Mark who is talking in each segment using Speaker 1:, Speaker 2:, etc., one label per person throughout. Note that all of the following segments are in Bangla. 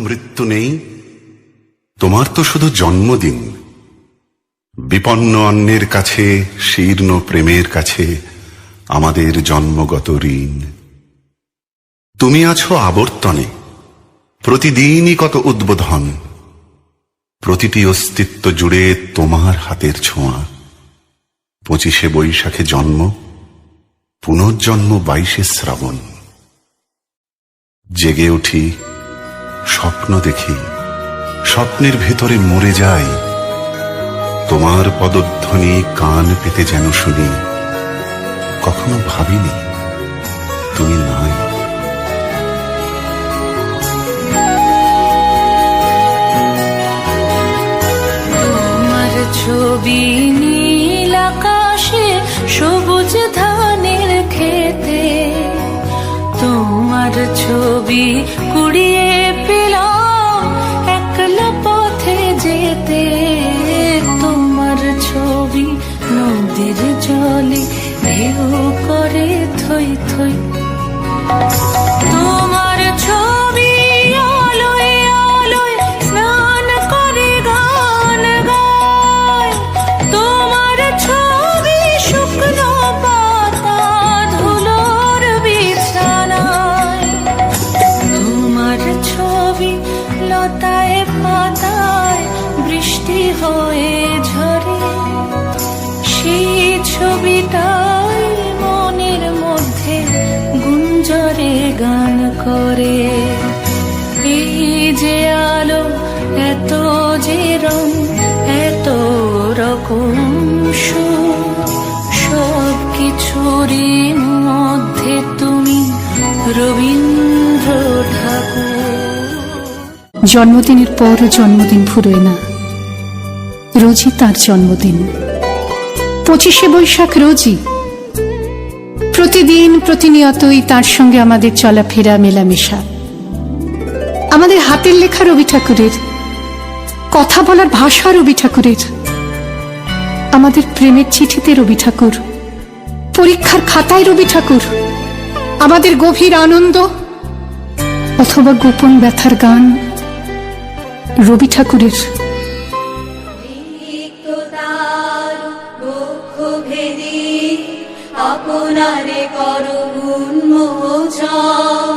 Speaker 1: মৃত্যু নেই, তোমার তো শুধু জন্মদিন। বিপন্ন অন্যের কাছে, শীর্ণ প্রেমের কাছে আমাদের জন্মগত ঋণ। তুমি আছো আবর্তনে, প্রতিদিনই কত উদ্বোধন। প্রতিটি অস্তিত্ব জুড়ে তোমার হাতের ছোঁয়া। 25শে বৈশাখে জন্ম, পুনর্জন্ম 22শে শ্রাবণ। জেগে উঠি, স্বপ্ন দেখি, স্বপ্নের ভেতরে মরে যাই। তোমার পদধ্বনি কান পেতে যেন শুনি। কখনো ভাবিনি তুমি নাই।
Speaker 2: তোমার ছবি নীল আকাশে, সবুজ ধানের খেতে। তোমার ছবি কুড়িয়ে পেলাম একলা পথে যেতে। তোমার ছবি নদীর জলে ঢেউ করে থই থই। তোমার ছবি আলোয় আলোয় স্নান করে গান গায়। তোমার ছবি শুকনো পাতা ধুলোর বিছানায়। তোমার ছবি লতায় পাতায় বৃষ্টি হয়ে ঝরে। সেই ছবিটাই মনের মধ্যে গুঞ্জরে গান করে। এই যে আলো, এত যে রং, এত রকম সুর, সব কিছুরই মধ্যে তুমি রবীন্দ্র ঠাকুর।
Speaker 3: জন্মদিনের পর জন্মদিন ফুরোয় না, রোজই তার জন্মদিন। 25শে বৈশাখ রোজই, প্রতিদিন প্রতিনিয়তই তার সঙ্গে আমাদের চলাফেরা মেলামেশা। আমাদের হাতের লেখা রবি ঠাকুরের, কথা বলার ভাষা রবি ঠাকুরের, আমাদের প্রেমের চিঠিতে রবি ঠাকুর, পরীক্ষার খাতায় রবি ঠাকুর, আমাদের গভীর আনন্দ অথবা গোপন ব্যথার গান রবি ঠাকুরের।
Speaker 4: আপনারে করো উন্মোচন।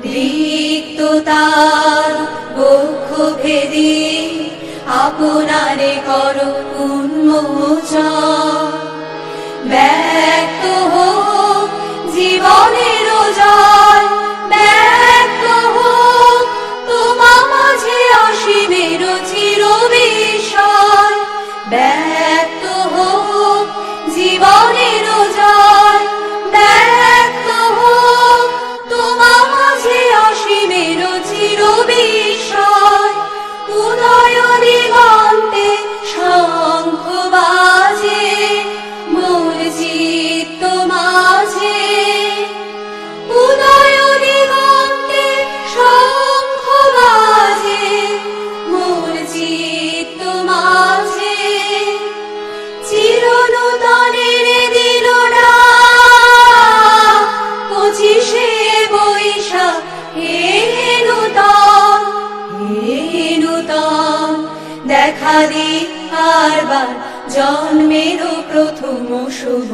Speaker 4: রিক্ত তার বক্ষ ভেদি আপনারে করো উন্মোচন। ব্যক্ত হোক জীবনের জল, ব্যক্ত হোক তোমা মাঝে অসীমের চির বিষয়। ব্যক্ত হোক জীবনের জল, ব্যক্ত হোক তোমা মাঝে অসীমের চির বিষয়। উদয় দিগন্তে শঙ্খ বাজে মোর চিত্ত মাঝে। উদয় দিগন্তে শঙ্খ বাজে মোর চিত্ত মাঝে। চিরনূতনের দিল না 25শে বৈশাখ। হে নূতন, হে নূতন, দেখা দি আরবার জন্মেরও প্রথম শুভ